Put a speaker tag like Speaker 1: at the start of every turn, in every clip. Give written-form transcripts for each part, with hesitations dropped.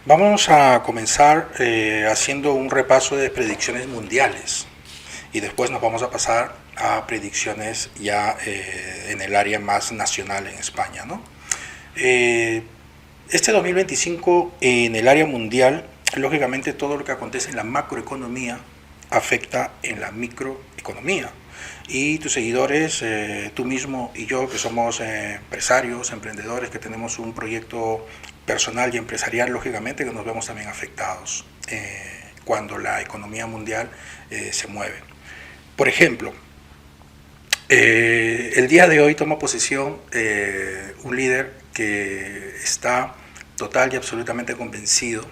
Speaker 1: Vamos a comenzar haciendo un repaso de predicciones mundiales y después nos vamos a pasar a predicciones ya en el área más nacional en España, ¿no? Este 2025 en el área mundial, lógicamente todo lo que acontece en la macroeconomía afecta en la microeconomía. Y tus seguidores, tú mismo y yo, que somos empresarios, emprendedores, que tenemos un proyecto personal y empresarial, lógicamente que nos vemos también afectados cuando la economía mundial se mueve. Por ejemplo, el día de hoy toma posesión un líder que está total y absolutamente convencido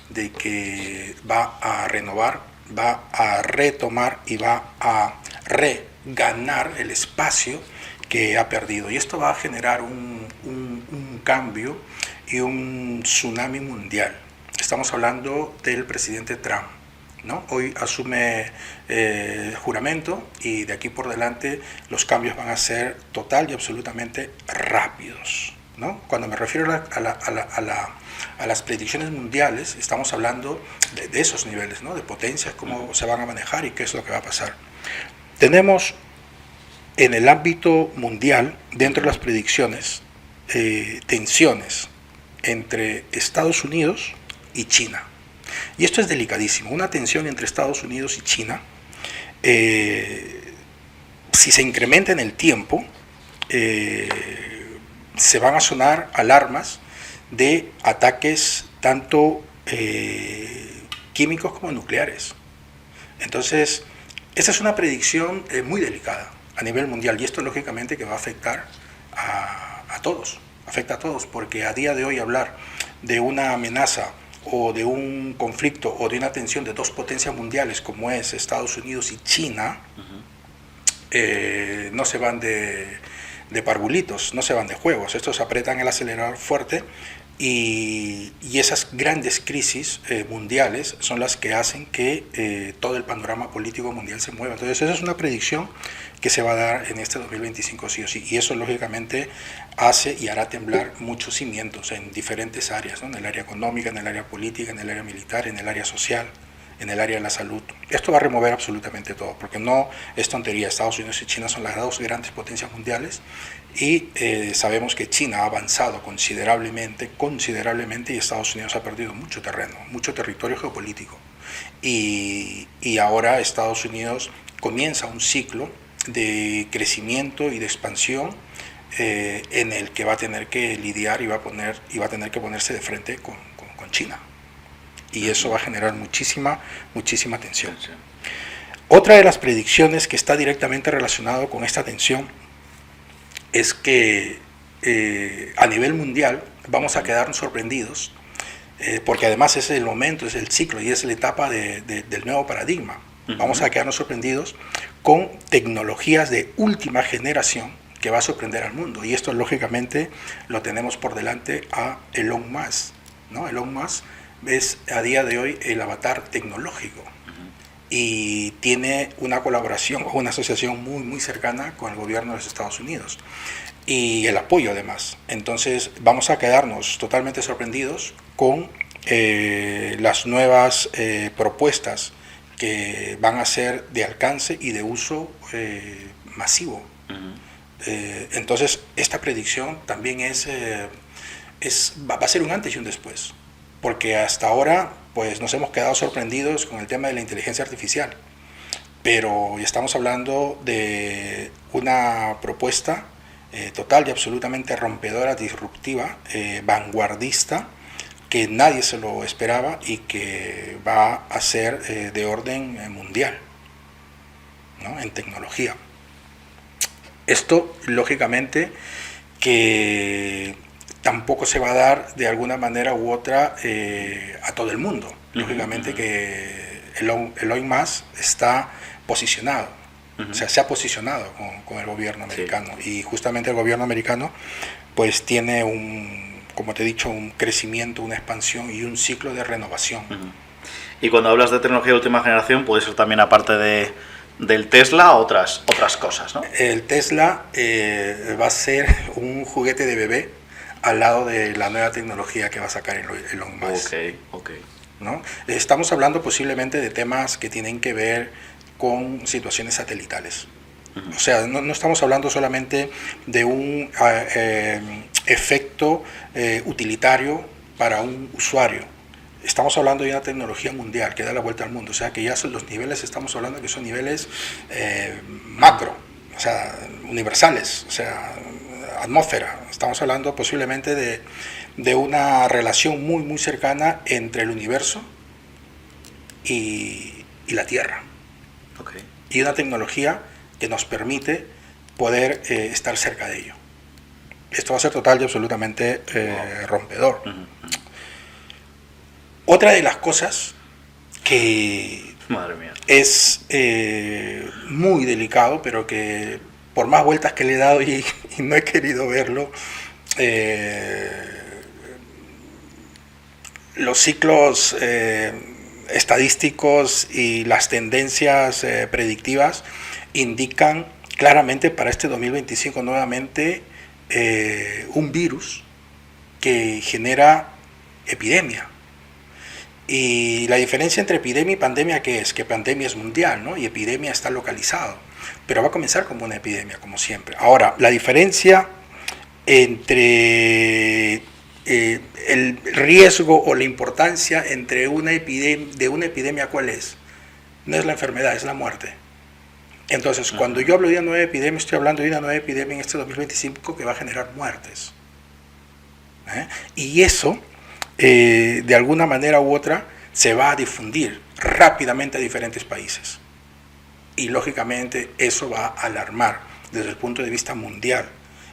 Speaker 1: de que va a renovar, va a retomar y va a reganar el espacio que ha perdido. Y esto va a generar un cambio y un tsunami mundial. Estamos hablando del presidente Trump, ¿no? Hoy asume juramento y de aquí por delante los cambios van a ser total y absolutamente rápidos, ¿no? Cuando me refiero a las predicciones mundiales, estamos hablando de esos niveles, ¿no? De potencias, cómo se van a manejar y qué es lo que va a pasar. Tenemos en el ámbito mundial, dentro de las predicciones, tensiones entre Estados Unidos y China. Y esto es delicadísimo. Una tensión entre Estados Unidos y China, si se incrementa en el tiempo, se van a sonar alarmas de ataques tanto químicos como nucleares. Entonces, esta es una predicción muy delicada a nivel mundial y esto lógicamente que va a afectar a todos, afecta a todos, porque a día de hoy hablar de una amenaza o de un conflicto o de una tensión de dos potencias mundiales como es Estados Unidos y China, no se van de parvulitos, no se van de juegos, estos apretan el acelerador fuerte y esas grandes crisis mundiales son las que hacen que todo el panorama político mundial se mueva. Entonces esa es una predicción que se va a dar en este 2025 sí o sí, y eso lógicamente hace y hará temblar muchos cimientos en diferentes áreas, ¿no? En el área económica, en el área política, en el área militar, en el área social, en el área de la salud. Esto va a remover absolutamente todo, porque no es tontería. Estados Unidos y China son las dos grandes potencias mundiales y sabemos que China ha avanzado considerablemente y Estados Unidos ha perdido mucho terreno, mucho territorio geopolítico. Y ahora Estados Unidos comienza un ciclo de crecimiento y de expansión en el que va a tener que lidiar y va a tener que ponerse de frente con China. Y eso va a generar muchísima tensión. Otra de las predicciones que está directamente relacionado con esta tensión es que a nivel mundial vamos a quedarnos sorprendidos, porque además es el momento, es el ciclo y es la etapa del nuevo paradigma. Vamos a quedarnos sorprendidos con tecnologías de última generación que va a sorprender al mundo. Y esto lógicamente lo tenemos por delante a Elon Musk, ¿no? Elon Musk es a día de hoy el avatar tecnológico y tiene una colaboración o una asociación muy cercana con el gobierno de los Estados Unidos y el apoyo además. Entonces vamos a quedarnos totalmente sorprendidos con las nuevas propuestas que van a ser de alcance y de uso masivo. Entonces esta predicción también va a ser un antes y un después, porque hasta ahora pues nos hemos quedado sorprendidos con el tema de la inteligencia artificial, pero estamos hablando de una propuesta total y absolutamente rompedora, disruptiva, vanguardista, que nadie se lo esperaba y que va a ser de orden mundial, ¿no? En tecnología. Esto, lógicamente, que tampoco se va a dar de alguna manera u otra a todo el mundo. Lógicamente que Elon Musk está posicionado, o sea, se ha posicionado con el gobierno americano y justamente el gobierno americano pues tiene como te he dicho, un crecimiento, una expansión y un ciclo de renovación.
Speaker 2: Y cuando hablas de tecnología de última generación, puede ser también aparte del Tesla otras cosas, ¿no?
Speaker 1: El Tesla va a ser un juguete de bebé al lado de la nueva tecnología que va a sacar Elon Musk.
Speaker 2: Ok.
Speaker 1: ¿No? Estamos hablando posiblemente de temas que tienen que ver con situaciones satelitales. O sea, no estamos hablando solamente de un efecto utilitario para un usuario. Estamos hablando de una tecnología mundial que da la vuelta al mundo. O sea, que ya son los niveles, estamos hablando que son niveles macro, o sea, universales, o sea, atmósfera. Estamos hablando posiblemente de una relación muy, muy cercana entre el universo y la Tierra.
Speaker 2: Okay.
Speaker 1: Y una tecnología que nos permite poder estar cerca de ello. Esto va a ser total y absolutamente rompedor. Otra de las cosas que
Speaker 2: Madre mía.
Speaker 1: es muy delicado, pero que por más vueltas que le he dado y no he querido verlo, los ciclos estadísticos y las tendencias predictivas indican claramente para este 2025 nuevamente un virus que genera epidemia. Y la diferencia entre epidemia y pandemia, ¿qué es? Que pandemia es mundial, ¿no? Y epidemia está localizado. Pero va a comenzar como una epidemia, como siempre. Ahora, la diferencia entre el riesgo o la importancia entre una epidemia, ¿cuál es? No es la enfermedad, es la muerte. Entonces, cuando yo hablo de una nueva epidemia, estoy hablando de una nueva epidemia en este 2025 que va a generar muertes. Y eso, de alguna manera u otra, se va a difundir rápidamente a diferentes países. Y lógicamente eso va a alarmar desde el punto de vista mundial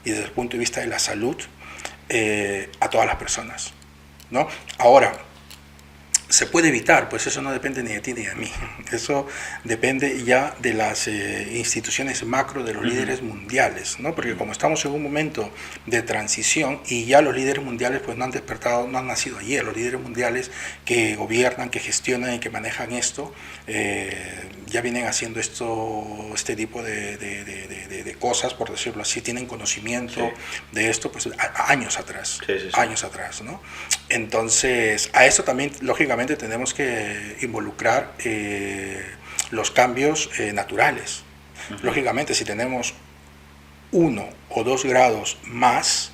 Speaker 1: y desde el punto de vista de la salud a todas las personas, ¿no? Ahora, ¿se puede evitar? Pues eso no depende ni de ti ni de mí. Eso depende ya de las instituciones macro, de los líderes mundiales, ¿no? Porque como estamos en un momento de transición y ya los líderes mundiales pues no han despertado, no han nacido ayer. Los líderes mundiales que gobiernan, que gestionan y que manejan esto, ya vienen haciendo este tipo de cosas, por decirlo así, tienen conocimiento de esto pues años atrás, años atrás, ¿no? Entonces, a eso también, lógicamente, tenemos que involucrar los cambios naturales. Lógicamente, si tenemos 1 o 2 grados más,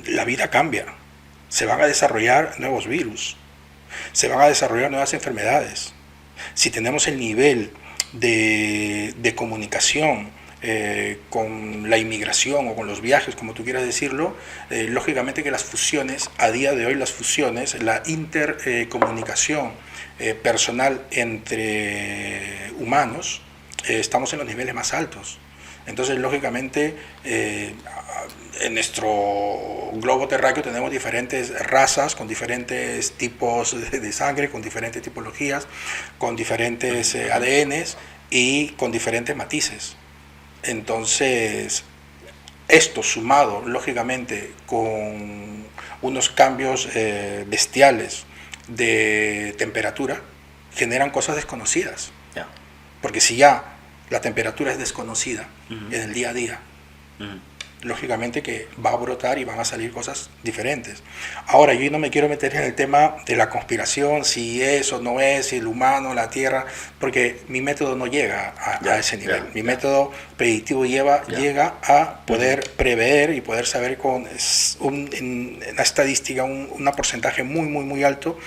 Speaker 1: la vida cambia. Se van a desarrollar nuevos virus, se van a desarrollar nuevas enfermedades. Si tenemos el nivel de comunicación con la inmigración o con los viajes, como tú quieras decirlo, lógicamente que las fusiones, a día de hoy las fusiones, la intercomunicación personal entre humanos, estamos en los niveles más altos. Entonces, lógicamente, en nuestro globo terráqueo tenemos diferentes razas, con diferentes tipos de sangre, con diferentes tipologías, con diferentes ADNs y con diferentes matices. Entonces, esto sumado, lógicamente, con unos cambios bestiales de temperatura, generan cosas desconocidas.
Speaker 2: Yeah.
Speaker 1: Porque si ya la temperatura es desconocida en el día a día, lógicamente que va a brotar y van a salir cosas diferentes. Ahora, yo no me quiero meter en el tema de la conspiración, si es o no es, si el humano, la Tierra, porque mi método no llega a ese nivel. Mi método predictivo llega a poder prever y poder saber con una estadística, un porcentaje muy, muy, muy alto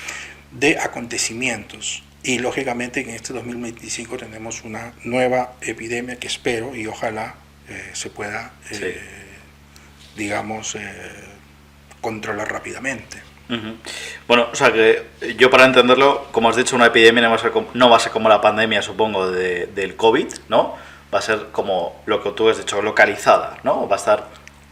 Speaker 1: de acontecimientos. Y lógicamente en este 2025 tenemos una nueva epidemia que espero y ojalá se pueda, digamos, controlar rápidamente.
Speaker 2: Bueno, o sea que yo para entenderlo, como has dicho, una epidemia no va a ser como la pandemia, supongo, del COVID, ¿no? Va a ser como lo que tú has dicho, localizada, ¿no? Va a estar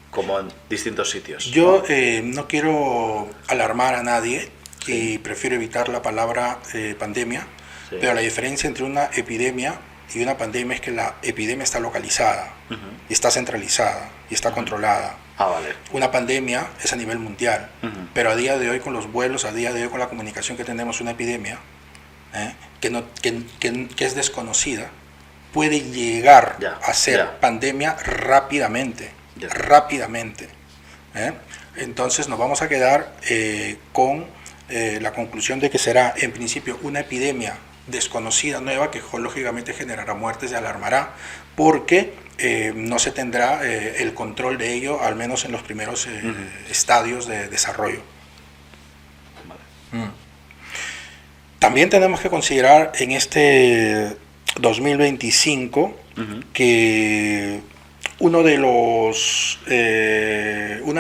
Speaker 2: como en distintos sitios.
Speaker 1: Yo no quiero alarmar a nadie y prefiero evitar la palabra pandemia, pero la diferencia entre una epidemia y una pandemia es que la epidemia está localizada, y está centralizada, y está controlada.
Speaker 2: Vale.
Speaker 1: Una pandemia es a nivel mundial, pero a día de hoy con los vuelos, a día de hoy con la comunicación que tenemos, una epidemia que es desconocida, puede llegar a ser pandemia rápidamente, rápidamente. ¿eh? Entonces nos vamos a quedar con la conclusión de que será en principio una epidemia desconocida, nueva, que lógicamente generará muertes y alarmará, porque no se tendrá el control de ello, al menos en los primeros estadios de desarrollo. Vale. También tenemos que considerar en este 2025 que una de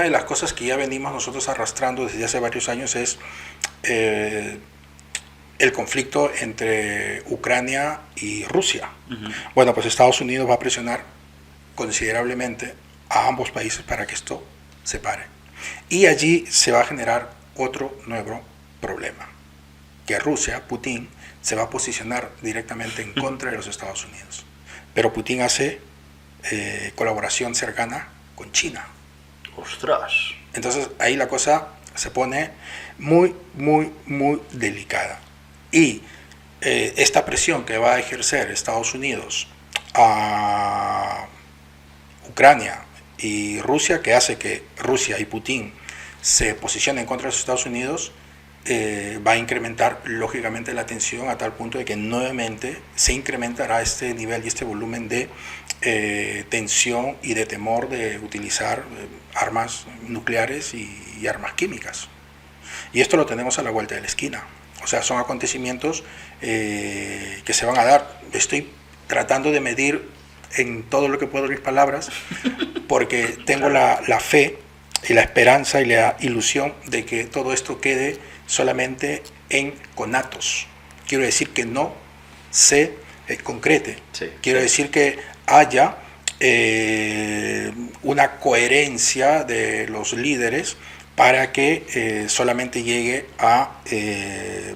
Speaker 1: las cosas que ya venimos nosotros arrastrando desde hace varios años es el conflicto entre Ucrania y Rusia. Bueno, pues Estados Unidos va a presionar considerablemente a ambos países para que esto se pare. Y allí se va a generar otro nuevo problema, que Rusia, Putin, se va a posicionar directamente en contra de los Estados Unidos. Pero Putin hace colaboración cercana con China.
Speaker 2: ¡Ostras!
Speaker 1: Entonces ahí la cosa se pone muy, muy, muy delicada. Y esta presión que va a ejercer Estados Unidos a Ucrania y Rusia, que hace que Rusia y Putin se posicionen contra los Estados Unidos, va a incrementar lógicamente la tensión a tal punto de que nuevamente se incrementará este nivel y este volumen de tensión y de temor de utilizar armas nucleares y armas químicas. Y esto lo tenemos a la vuelta de la esquina. O sea, son acontecimientos que se van a dar. Estoy tratando de medir en todo lo que puedo mis palabras, porque tengo la fe y la esperanza y la ilusión de que todo esto quede solamente en conatos. Quiero decir que no se concrete. Quiero decir que haya una coherencia de los líderes para que solamente llegue a,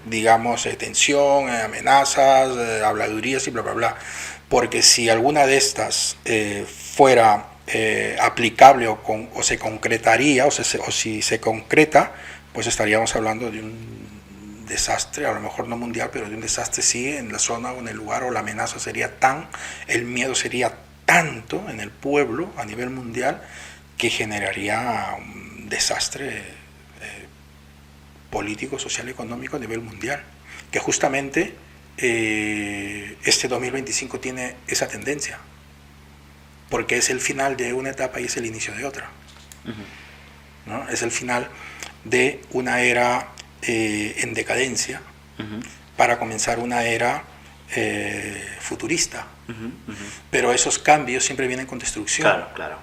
Speaker 1: digamos, tensión, amenazas, habladurías y bla, bla, bla. Porque si alguna de estas fuera aplicable o se concretaría, o si se concreta, pues estaríamos hablando de un desastre, a lo mejor no mundial, pero de un desastre sí en la zona o en el lugar, o la amenaza sería el miedo sería tanto en el pueblo a nivel mundial que generaría un desastre político, social, económico a nivel mundial, que justamente este 2025 tiene esa tendencia, porque es el final de una etapa y es el inicio de otra. ¿No? Es el final de una era en decadencia para comenzar una era futurista. Pero esos cambios siempre vienen con destrucción.
Speaker 2: Claro.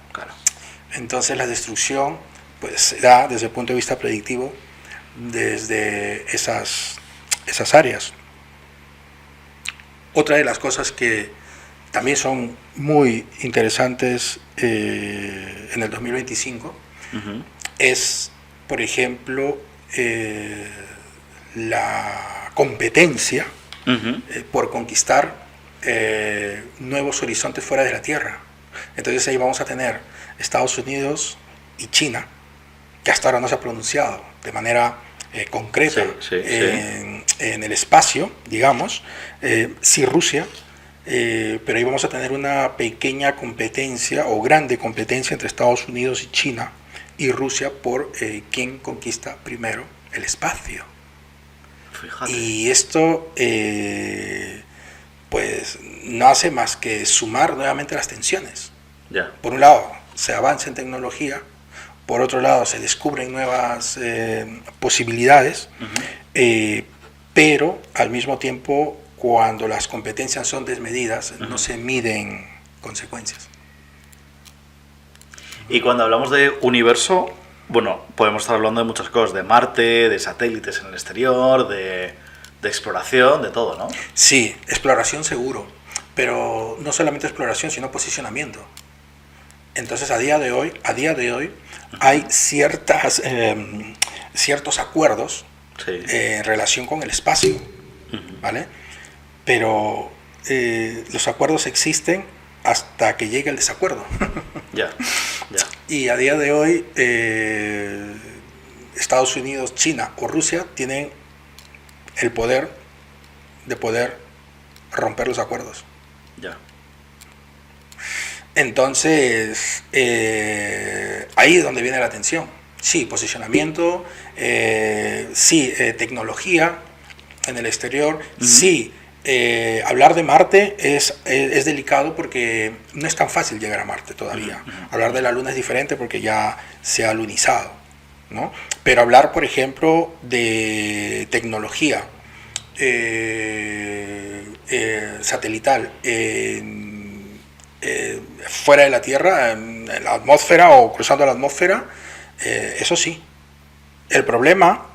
Speaker 1: Entonces la destrucción pues, se da desde el punto de vista predictivo desde esas áreas. Otra de las cosas que también son muy interesantes en el 2025 es, por ejemplo, la competencia por conquistar nuevos horizontes fuera de la Tierra. Entonces ahí vamos a tener Estados Unidos y China, que hasta ahora no se ha pronunciado de manera concreta en el espacio, digamos, sí Rusia, pero ahí vamos a tener una pequeña competencia o grande competencia entre Estados Unidos y China y Rusia por quién conquista primero el espacio. Fíjate. Y esto pues no hace más que sumar nuevamente las tensiones. Por un lado se avanza en tecnología, por otro lado se descubren nuevas posibilidades, pero al mismo tiempo cuando las competencias son desmedidas no se miden consecuencias.
Speaker 2: Y cuando hablamos de universo, bueno, podemos estar hablando de muchas cosas, de Marte, de satélites en el exterior, de exploración, de todo, ¿no?
Speaker 1: Sí, exploración seguro, pero no solamente exploración, sino posicionamiento. Entonces a día de hoy hay ciertos acuerdos en relación con el espacio, ¿vale? Pero los acuerdos existen hasta que llegue el desacuerdo. Y a día de hoy Estados Unidos, China o Rusia tienen el poder de poder romper los acuerdos. Entonces, ahí es donde viene la atención. Sí, posicionamiento, sí, tecnología en el exterior, sí. Hablar de Marte es delicado porque no es tan fácil llegar a Marte todavía. Hablar de la Luna es diferente porque ya se ha lunizado, ¿no? Pero hablar, por ejemplo, de tecnología satelital fuera de la Tierra, en la atmósfera o cruzando la atmósfera, eso sí. El problema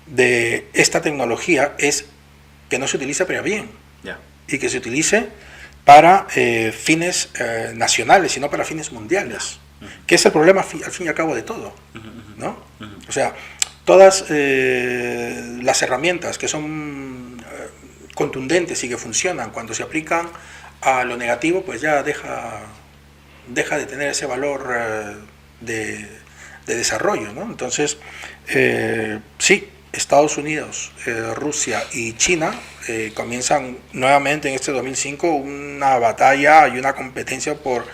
Speaker 1: de esta tecnología es que no se utiliza para bien,
Speaker 2: Ya.
Speaker 1: y que se utilice para fines nacionales y no para fines mundiales, que es el problema al fin y al cabo de todo, ¿no? O sea, todas las herramientas que son contundentes y que funcionan cuando se aplican a lo negativo, pues ya deja de tener ese valor de desarrollo, ¿no? Entonces, sí, Estados Unidos, Rusia y China comienzan nuevamente en este 2005 una batalla y una competencia por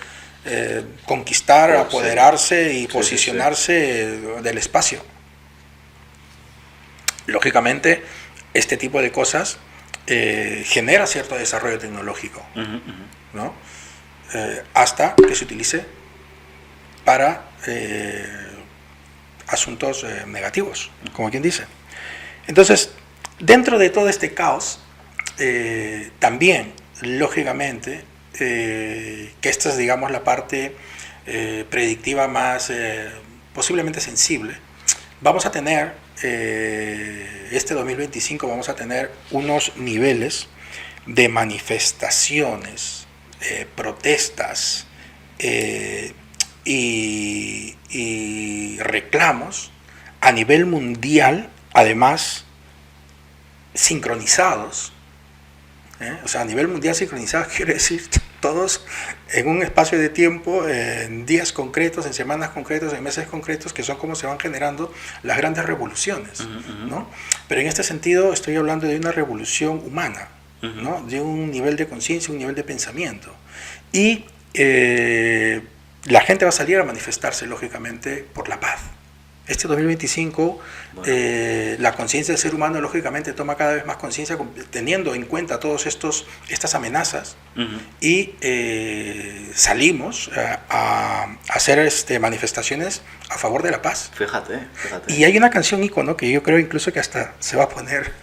Speaker 1: conquistar, apoderarse y posicionarse del espacio. Lógicamente, este tipo de cosas genera cierto desarrollo tecnológico, ¿no? Hasta que se utilice para asuntos negativos, como quien dice. Entonces, dentro de todo este caos, también, lógicamente, que esta es, digamos, la parte predictiva más posiblemente sensible, vamos a tener, este 2025 vamos a tener unos niveles de manifestaciones, protestas y reclamos a nivel mundial, además sincronizados, o sea, a nivel mundial sincronizados quiere decir todos en un espacio de tiempo, en días concretos, en semanas concretas, en meses concretos, que son como se van generando las grandes revoluciones, ¿no? Pero en este sentido estoy hablando de una revolución humana, ¿no? De un nivel de conciencia, un nivel de pensamiento. Y la gente va a salir a manifestarse, lógicamente, por la paz. Este 2025, la conciencia del ser humano, lógicamente, toma cada vez más conciencia, teniendo en cuenta todas estas amenazas, y salimos a hacer manifestaciones a favor de la paz.
Speaker 2: Fíjate.
Speaker 1: Y hay una canción ícono que yo creo incluso que hasta se va a poner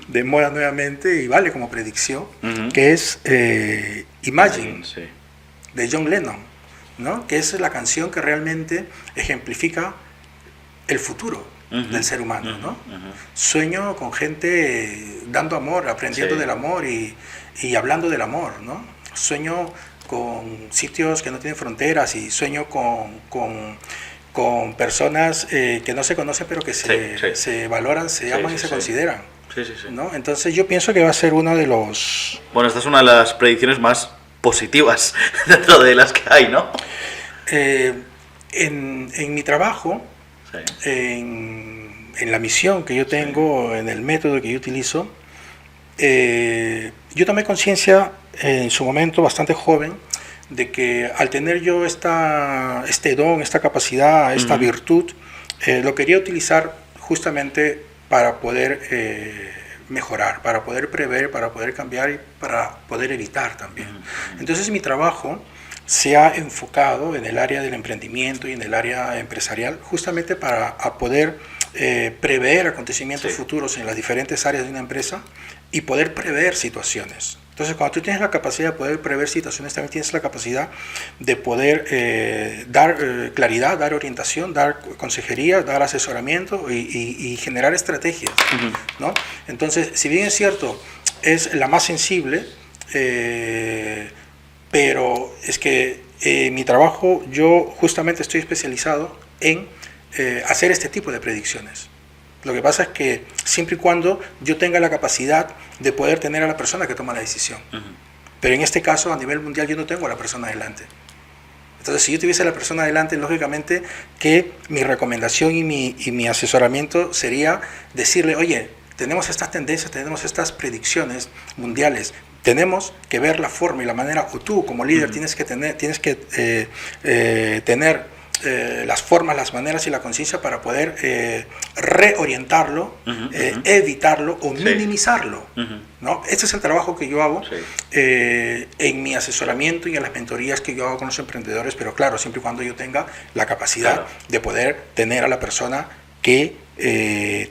Speaker 1: de moda nuevamente y vale como predicción, que es Imagine,
Speaker 2: sí,
Speaker 1: de John Lennon, ¿no? Que es la canción que realmente ejemplifica el futuro del ser humano, ¿no? Sueño con gente dando amor, aprendiendo del amor y hablando del amor, ¿no? Sueño con sitios que no tienen fronteras y sueño con personas que no se conocen pero que se valoran, se aman y se consideran. ¿No? Entonces yo pienso que va a ser uno de los...
Speaker 2: Bueno, esta es una de las predicciones más positivas dentro de las que hay, ¿no?
Speaker 1: En mi trabajo, en la misión que yo tengo, en el método que yo utilizo, yo tomé conciencia en su momento bastante joven de que al tener yo este don, esta capacidad, esta virtud, lo quería utilizar justamente para poder mejorar, para poder prever, para poder cambiar y para poder evitar también. Entonces mi trabajo se ha enfocado en el área del emprendimiento y en el área empresarial justamente para poder prever acontecimientos futuros en las diferentes áreas de una empresa y poder prever situaciones. Entonces, cuando tú tienes la capacidad de poder prever situaciones, también tienes la capacidad de poder dar claridad, dar orientación, dar consejería, dar asesoramiento y generar estrategias, ¿no? Entonces, si bien es cierto, es la más sensible, pero es que mi trabajo, yo justamente estoy especializado en hacer este tipo de predicciones. Lo que pasa es que siempre y cuando yo tenga la capacidad de poder tener a la persona que toma la decisión. Pero en este caso, a nivel mundial, yo no tengo a la persona delante. Entonces, si yo tuviese a la persona delante, lógicamente que mi recomendación y mi asesoramiento sería decirle, oye, tenemos estas tendencias, tenemos estas predicciones mundiales, tenemos que ver la forma y la manera, o tú como líder tienes que tener las formas, las maneras y la conciencia para poder reorientarlo, evitarlo o minimizarlo. ¿No? Este es el trabajo que yo hago en mi asesoramiento y en las mentorías que yo hago con los emprendedores, pero claro, siempre y cuando yo tenga la capacidad de poder tener a la persona que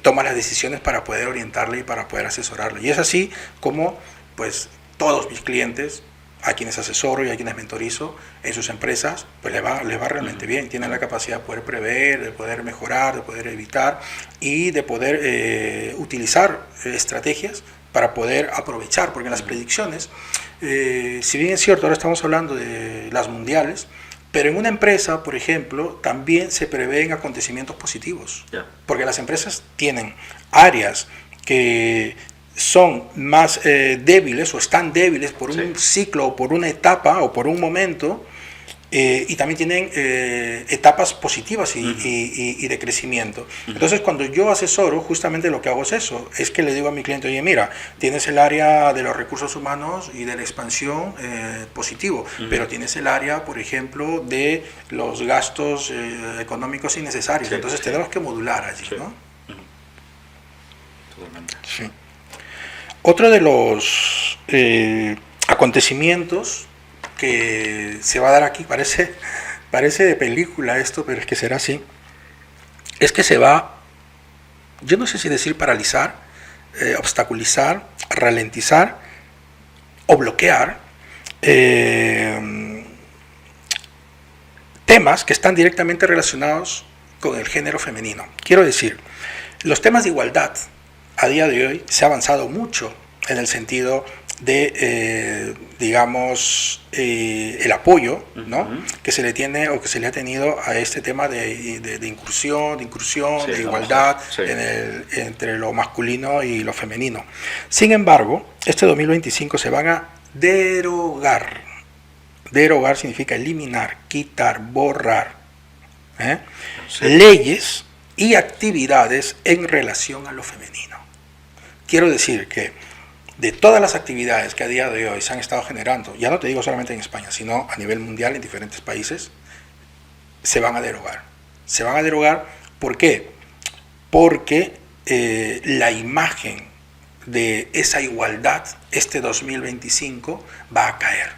Speaker 1: toma las decisiones para poder orientarle y para poder asesorarle. Y es así como pues todos mis clientes, a quienes asesoro y a quienes mentorizo en sus empresas, pues les va realmente bien. Tienen la capacidad de poder prever, de poder mejorar, de poder evitar y de poder utilizar estrategias para poder aprovechar, porque en las predicciones, si bien es cierto, ahora estamos hablando de las mundiales, pero en una empresa, por ejemplo, también se prevén acontecimientos positivos, porque las empresas tienen áreas que son más débiles o están débiles por un ciclo o por una etapa o por un momento, y también tienen etapas positivas y de crecimiento. Entonces, cuando yo asesoro, justamente lo que hago es eso, es que le digo a mi cliente, oye, mira, tienes el área de los recursos humanos y de la expansión positivo, pero tienes el área, por ejemplo, de los gastos económicos innecesarios. Entonces, tenemos que modular allí, ¿no?
Speaker 2: Totalmente.
Speaker 1: Sí. Otro de los acontecimientos que se va a dar aquí, parece de película esto, pero es que será así, es que se va, yo no sé si decir paralizar, obstaculizar, ralentizar o bloquear temas que están directamente relacionados con el género femenino. Quiero decir, los temas de igualdad a día de hoy se ha avanzado mucho en el sentido de, digamos, el apoyo, ¿no? Que se le tiene o que se le ha tenido a este tema de inclusión, de igualdad entre lo masculino y lo femenino. Sin embargo, este 2025 se van a derogar. Derogar significa eliminar, quitar, borrar leyes y actividades en relación a lo femenino. Quiero decir que de todas las actividades que a día de hoy se han estado generando, ya no te digo solamente en España, sino a nivel mundial en diferentes países, se van a derogar. Se van a derogar, ¿por qué? Porque la imagen de esa igualdad este 2025 va a caer.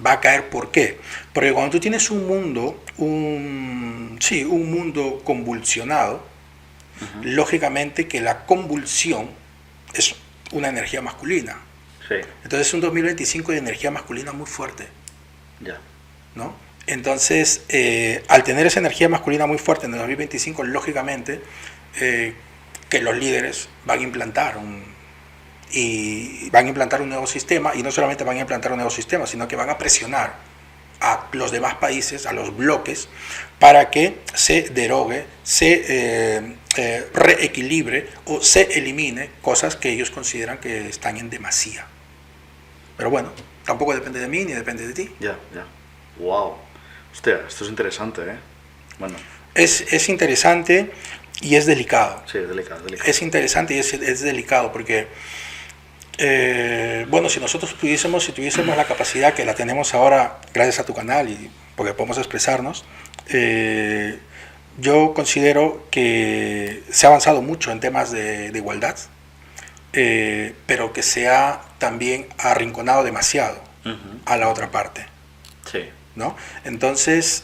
Speaker 1: Va a caer, ¿por qué? Porque cuando tú tienes un mundo, un mundo convulsionado, lógicamente que la convulsión es una energía masculina. Entonces es un 2025 de energía masculina muy fuerte. ¿No? Entonces, al tener esa energía masculina muy fuerte en el 2025, lógicamente que los líderes van a implantar un nuevo sistema, y no solamente van a implantar un nuevo sistema, sino que van a presionar a los demás países, a los bloques, para que se derogue, se reequilibre o se elimine cosas que ellos consideran que están en demasía. Pero bueno, tampoco depende de mí ni depende de ti.
Speaker 2: Wow. Hostia, esto es interesante, ¿eh? Bueno.
Speaker 1: Es interesante y es delicado.
Speaker 2: Sí, es delicado.
Speaker 1: Es interesante y es delicado porque bueno, si nosotros tuviésemos la capacidad que la tenemos ahora gracias a tu canal y porque podemos expresarnos, yo considero que se ha avanzado mucho en temas de igualdad, pero que se ha también arrinconado demasiado a la otra parte. ¿No? Entonces,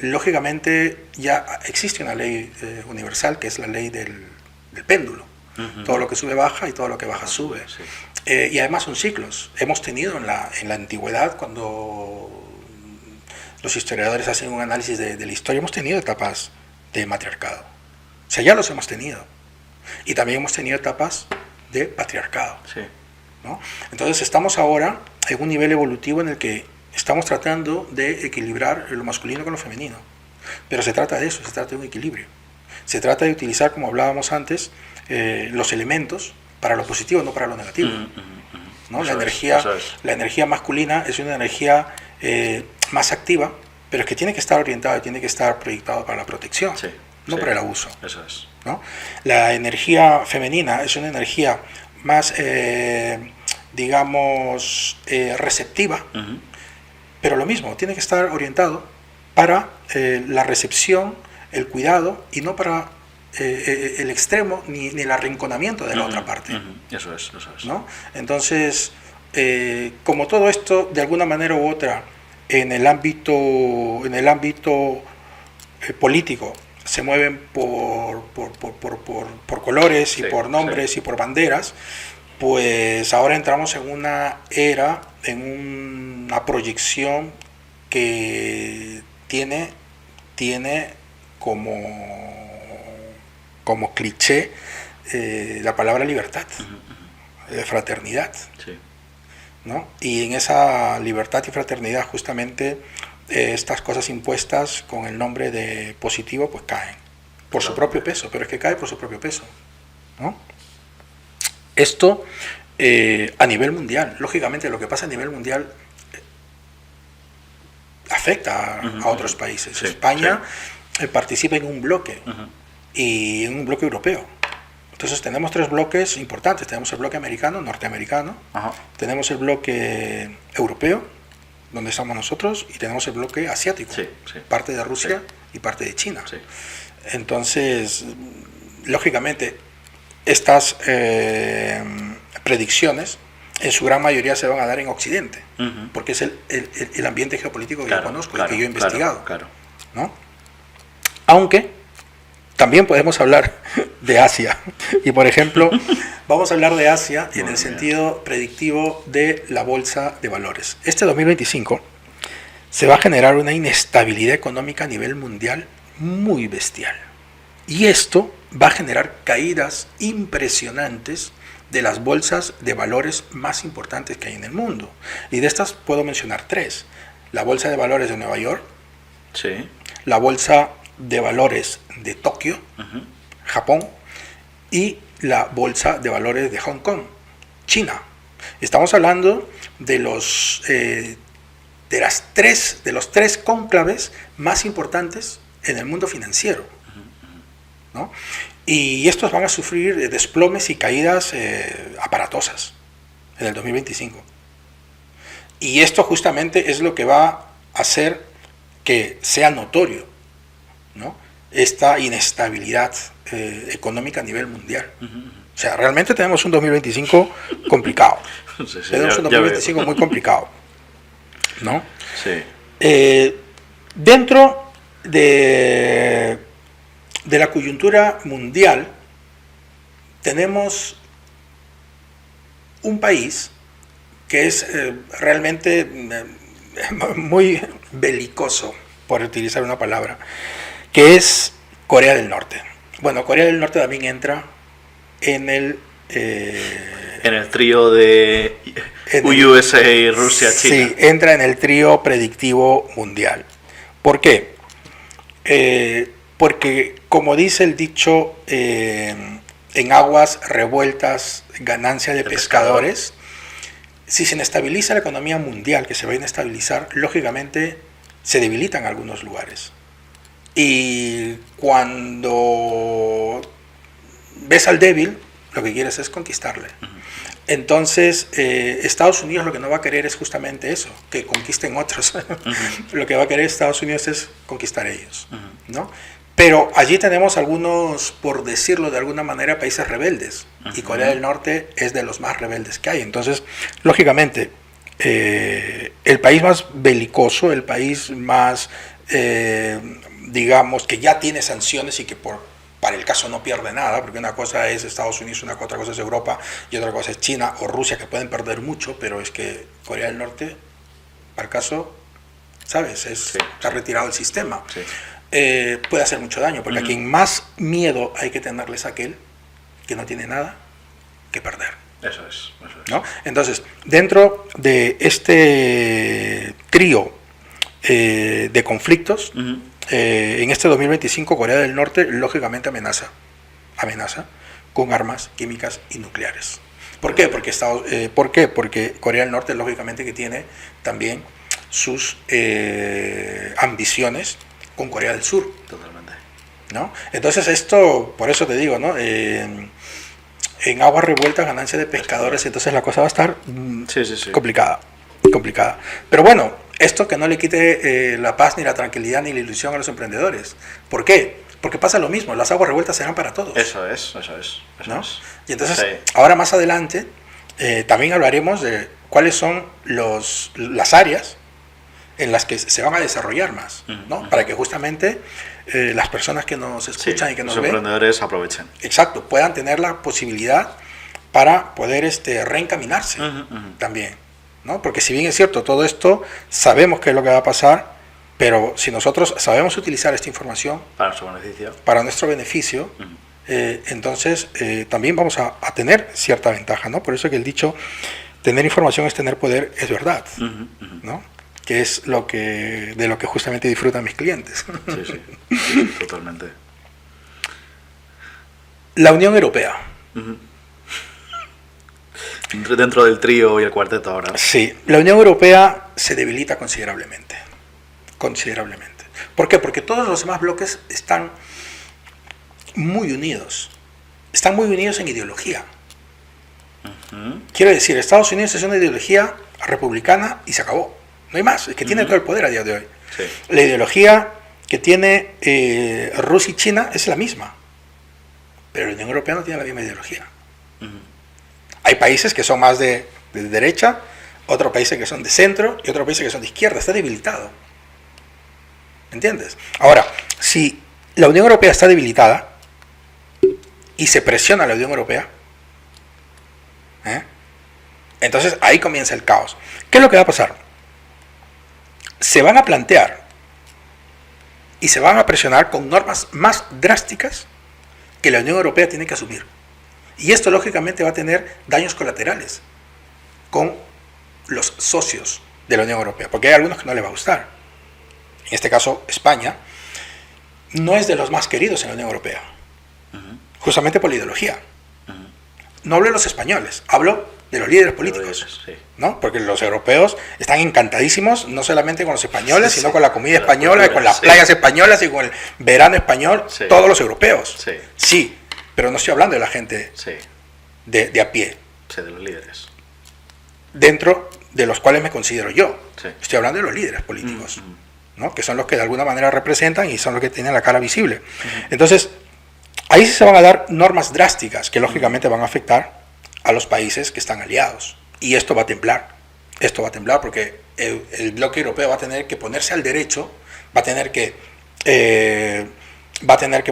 Speaker 1: lógicamente ya existe una ley universal que es la ley del péndulo. Todo lo que sube baja y todo lo que baja sube. Y además son ciclos. Hemos tenido en la antigüedad, cuando los historiadores hacen un análisis de la historia, hemos tenido etapas de matriarcado. O sea, ya los hemos tenido. Y también hemos tenido etapas de patriarcado. ¿No? Entonces estamos ahora en un nivel evolutivo en el que estamos tratando de equilibrar lo masculino con lo femenino. Pero se trata de eso, se trata de un equilibrio. Se trata de utilizar, como hablábamos antes, los elementos para lo positivo, no para lo negativo. ¿No? La energía masculina es una energía más activa, pero es que tiene que estar orientada, tiene que estar proyectada para la protección, no para el abuso. ¿No? La energía femenina es una energía más digamos, receptiva, pero lo mismo, tiene que estar orientado para la recepción, el cuidado, y no para el extremo ni el arrinconamiento de la otra parte.
Speaker 2: Eso es.
Speaker 1: ¿No? Entonces, como todo esto, de alguna manera u otra, en el ámbito político, se mueven por colores y por nombres y por banderas, pues ahora entramos en una era, en una proyección que tiene como cliché la palabra libertad, fraternidad, ¿no? Y en esa libertad y fraternidad justamente estas cosas impuestas con el nombre de positivo pues caen por su propio peso, pero es que cae por su propio peso, ¿no? Esto a nivel mundial, lógicamente lo que pasa a nivel mundial afecta a otros países. España participa en un bloque y en un bloque europeo. Entonces tenemos tres bloques importantes. Tenemos el bloque americano, norteamericano, tenemos el bloque europeo, donde estamos nosotros, y tenemos el bloque asiático, parte de Rusia y parte de China. Entonces, lógicamente, estas predicciones en su gran mayoría se van a dar en Occidente, porque es el ambiente geopolítico que yo conozco y que yo he investigado. ¿No? Aunque también podemos hablar de Asia. Y por ejemplo, vamos a hablar de Asia en el sentido predictivo de la bolsa de valores. Este 2025 se va a generar una inestabilidad económica a nivel mundial muy bestial. Y esto va a generar caídas impresionantes de las bolsas de valores más importantes que hay en el mundo. Y de estas puedo mencionar tres. La bolsa de valores de Nueva York, la bolsa de valores de Tokio, Japón, y la bolsa de valores de Hong Kong, China. Estamos hablando de los tres cónclaves más importantes en el mundo financiero, ¿no? Y estos van a sufrir desplomes y caídas aparatosas en el 2025. Y esto justamente es lo que va a hacer que sea notorio, ¿no?, esta inestabilidad económica a nivel mundial. O sea, realmente tenemos un 2025 complicado. Tenemos un 2025 muy complicado, ¿no? Dentro de la coyuntura mundial tenemos un país que es realmente muy belicoso, por utilizar una palabra, que es Corea del Norte. Bueno, Corea del Norte también entra en el
Speaker 2: trío de USA, Rusia, China.
Speaker 1: Sí, entra en el trío predictivo mundial. ¿Por qué? Porque, como dice el dicho, en aguas revueltas, ganancia de pescadores. Si se inestabiliza la economía mundial, que se va a inestabilizar, lógicamente se debilitan algunos lugares. Y cuando ves al débil, lo que quieres es conquistarle. Entonces, Estados Unidos lo que no va a querer es justamente eso, que conquisten otros. Lo que va a querer Estados Unidos es conquistar ellos, ¿no? Pero allí tenemos algunos, por decirlo de alguna manera, países rebeldes. Y Corea del Norte es de los más rebeldes que hay. Entonces, lógicamente, el país más belicoso, el país más, digamos, que ya tiene sanciones y que para el caso no pierde nada, porque una cosa es Estados Unidos, otra cosa es Europa y otra cosa es China o Rusia, que pueden perder mucho, pero es que Corea del Norte, para el caso, ¿sabes? Está retirado del sistema. Puede hacer mucho daño, porque a quien más miedo hay que tenerle es aquel que no tiene nada que perder.
Speaker 2: Eso es.
Speaker 1: ¿No? Entonces, dentro de este trío de conflictos, en este 2025 Corea del Norte lógicamente amenaza con armas químicas y nucleares. ¿Por qué? Porque Corea del Norte lógicamente que tiene también sus ambiciones con Corea del Sur.
Speaker 2: Totalmente.
Speaker 1: ¿No? Entonces esto, por eso te digo, ¿no? en aguas revueltas, ganancia de pescadores, entonces la cosa va a estar complicada. Pero bueno, esto que no le quite la paz, ni la tranquilidad, ni la ilusión a los emprendedores. ¿Por qué? Porque pasa lo mismo, las aguas revueltas serán para todos.
Speaker 2: Eso es.
Speaker 1: ¿No? Y entonces, ahora más adelante, también hablaremos de cuáles son las áreas en las que se van a desarrollar más, ¿no? Para que justamente las personas que nos escuchan y que nos ven,
Speaker 2: los emprendedores aprovechen.
Speaker 1: Exacto, puedan tener la posibilidad para poder reencaminarse también, ¿no? Porque si bien es cierto, todo esto sabemos qué es lo que va a pasar, pero si nosotros sabemos utilizar esta información para nuestro beneficio, entonces también vamos a tener cierta ventaja, ¿no? Por eso que el dicho, tener información es tener poder, es verdad, ¿no? Que es de lo que justamente disfrutan mis clientes.
Speaker 2: Sí, totalmente.
Speaker 1: La Unión Europea.
Speaker 2: Dentro del trío y el cuarteto ahora.
Speaker 1: Sí, la Unión Europea se debilita considerablemente. ¿Por qué? Porque todos los demás bloques están muy unidos. Están muy unidos en ideología. Quiero decir, Estados Unidos es una ideología republicana y se acabó. No hay más, es que tiene todo el poder a día de hoy.
Speaker 2: Sí.
Speaker 1: La ideología que tiene Rusia y China es la misma, pero la Unión Europea no tiene la misma ideología. Hay países que son más de derecha, otros países que son de centro y otros países que son de izquierda. Está debilitado. ¿Entiendes? Ahora, si la Unión Europea está debilitada y se presiona a la Unión Europea, entonces ahí comienza el caos. ¿Qué es lo que va a pasar? Se van a plantear y se van a presionar con normas más drásticas que la Unión Europea tiene que asumir. Y esto lógicamente va a tener daños colaterales con los socios de la Unión Europea, porque hay algunos que no les va a gustar. En este caso, España no es de los más queridos en la Unión Europea, justamente por la ideología. No hablo de los españoles, hablo de los líderes políticos, ¿no? Porque los europeos están encantadísimos no solamente con los españoles, sino con la comida española, con las playas españolas y con el verano español, todos los europeos. Sí, pero no estoy hablando de la gente de a pie.
Speaker 2: Sí, de los líderes.
Speaker 1: Dentro de los cuales me considero yo. Estoy hablando de los líderes políticos, ¿no? Que son los que de alguna manera representan y son los que tienen la cara visible. Entonces, ahí sí se van a dar normas drásticas que lógicamente van a afectar a los países que están aliados. Y esto va a temblar. Esto va a temblar porque el bloque europeo va a tener que ponerse al derecho, va a tener que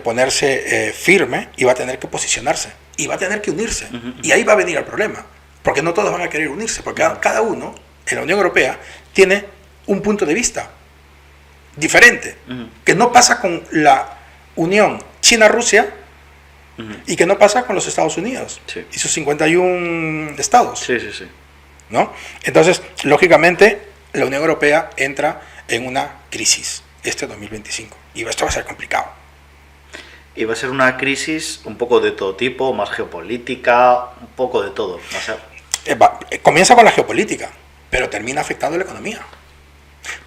Speaker 1: ponerse firme y va a tener que posicionarse. Y va a tener que unirse. Y ahí va a venir el problema. Porque no todos van a querer unirse. Porque cada uno en la Unión Europea tiene un punto de vista diferente. Que no pasa con la unión China-Rusia, y que no pasa con los Estados Unidos y sus 51 estados. ¿No? Entonces, lógicamente, la Unión Europea entra en una crisis este 2025 y esto va a ser complicado.
Speaker 2: Y va a ser una crisis un poco de todo tipo, más geopolítica, un poco de todo. Va a ser...
Speaker 1: Comienza con la geopolítica, pero termina afectando la economía.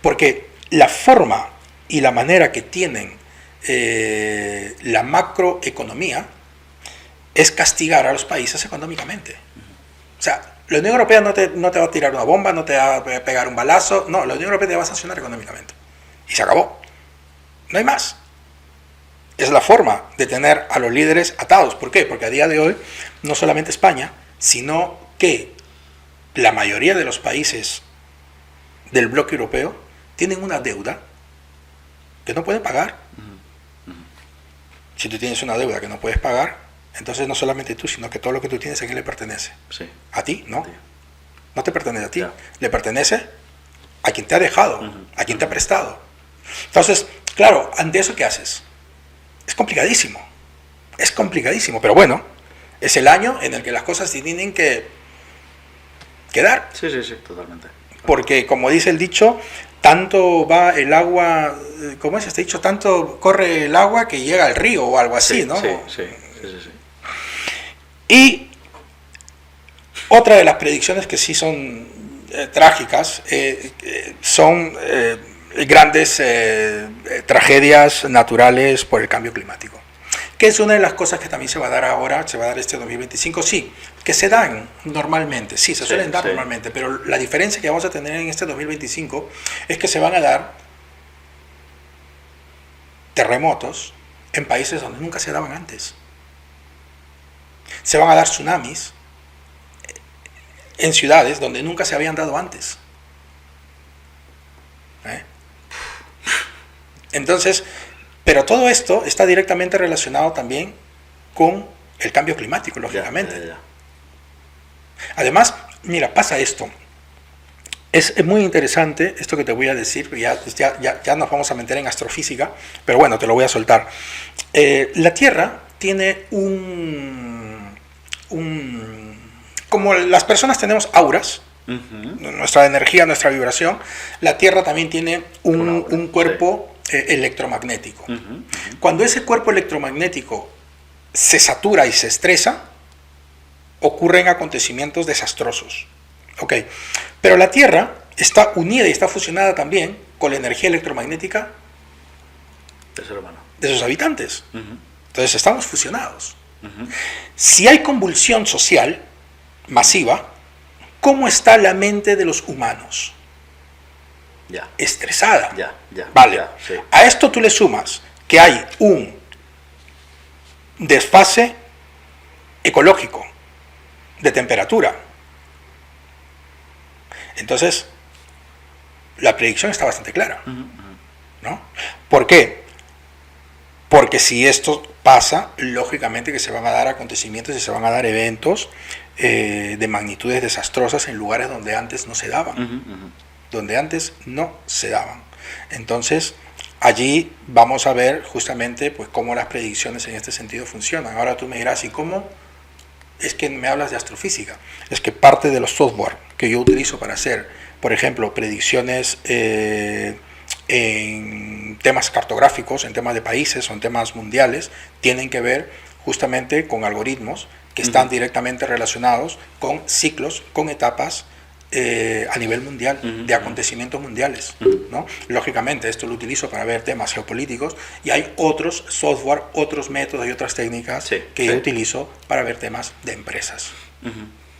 Speaker 1: Porque la forma y la manera que tienen la macroeconomía es castigar a los países económicamente. O sea, la Unión Europea no te va a tirar una bomba, no te va a pegar un balazo, no, la Unión Europea te va a sancionar económicamente. Y se acabó. No hay más. Es la forma de tener a los líderes atados. ¿Por qué? Porque a día de hoy, no solamente España, sino que la mayoría de los países del bloque europeo tienen una deuda que no pueden pagar. Si tú tienes una deuda que no puedes pagar, entonces no solamente tú, sino que todo lo que tú tienes, ¿a quién le pertenece? ¿A ti? No. No te pertenece a ti. Le pertenece a quien te ha dejado, a quien te ha prestado. Entonces, claro, ante eso, ¿qué haces? Es complicadísimo, pero bueno, es el año en el que las cosas tienen que dar.
Speaker 2: Sí, totalmente.
Speaker 1: Porque, como dice el dicho, tanto va el agua, ¿cómo es este dicho? Tanto corre el agua que llega al río o algo así, ¿no?
Speaker 2: Sí.
Speaker 1: Y otra de las predicciones que sí son trágicas son grandes tragedias naturales por el cambio climático. que es una de las cosas que también se va a dar ahora, se va a dar este 2025, sí, que se dan normalmente, sí, se suelen dar normalmente, pero la diferencia que vamos a tener en este 2025 es que se van a dar terremotos en países donde nunca se daban antes. Se van a dar tsunamis en ciudades donde nunca se habían dado antes. Entonces, pero todo esto está directamente relacionado también con el cambio climático, lógicamente. Además, mira, pasa esto. Es muy interesante esto que te voy a decir, ya nos vamos a meter en astrofísica, pero bueno, te lo voy a soltar. La Tierra tiene como las personas tenemos auras, nuestra energía, nuestra vibración, la Tierra también tiene un cuerpo electromagnético. Cuando ese cuerpo electromagnético se satura y se estresa, ocurren acontecimientos desastrosos. Okay. Pero la Tierra está unida y está fusionada también con la energía electromagnética de sus habitantes. Entonces estamos fusionados. Si hay convulsión social masiva, ¿cómo está la mente de los humanos? Estresada. Vale. Sí. A esto tú le sumas que hay un desfase ecológico de temperatura. Entonces, la predicción está bastante clara, ¿no? ¿Por qué? Porque si esto pasa, lógicamente que se van a dar acontecimientos y se van a dar eventos de magnitudes desastrosas en lugares donde antes no se daban. Donde antes no se daban. Entonces, allí vamos a ver justamente pues cómo las predicciones en este sentido funcionan. Ahora tú me dirás, ¿y cómo es que me hablas de astrofísica? Es que parte de los software que yo utilizo para hacer, por ejemplo, predicciones en temas cartográficos, en temas de países o en temas mundiales, tienen que ver justamente con algoritmos que están directamente relacionados con ciclos, con etapas a nivel mundial, de acontecimientos mundiales, ¿no? Lógicamente, esto lo utilizo para ver temas geopolíticos y hay otros software, otros métodos y otras técnicas que yo utilizo para ver temas de empresas,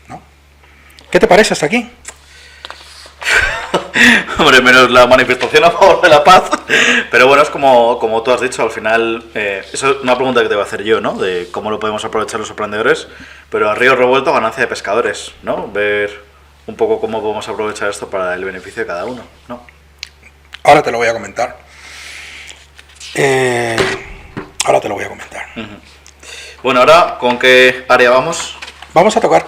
Speaker 1: ¿no? ¿Qué te parece hasta aquí?
Speaker 2: Hombre, menos la manifestación a favor de la paz. Pero bueno, es como tú has dicho, al final, eso es una pregunta que te voy a hacer yo, ¿no? De cómo lo podemos aprovechar los emprendedores, pero a río revuelto, ganancia de pescadores, ¿no? Ver un poco cómo podemos aprovechar esto para el beneficio de cada uno, ¿no?
Speaker 1: Ahora te lo voy a comentar. Bueno, ahora, ¿con qué área vamos? Vamos a tocar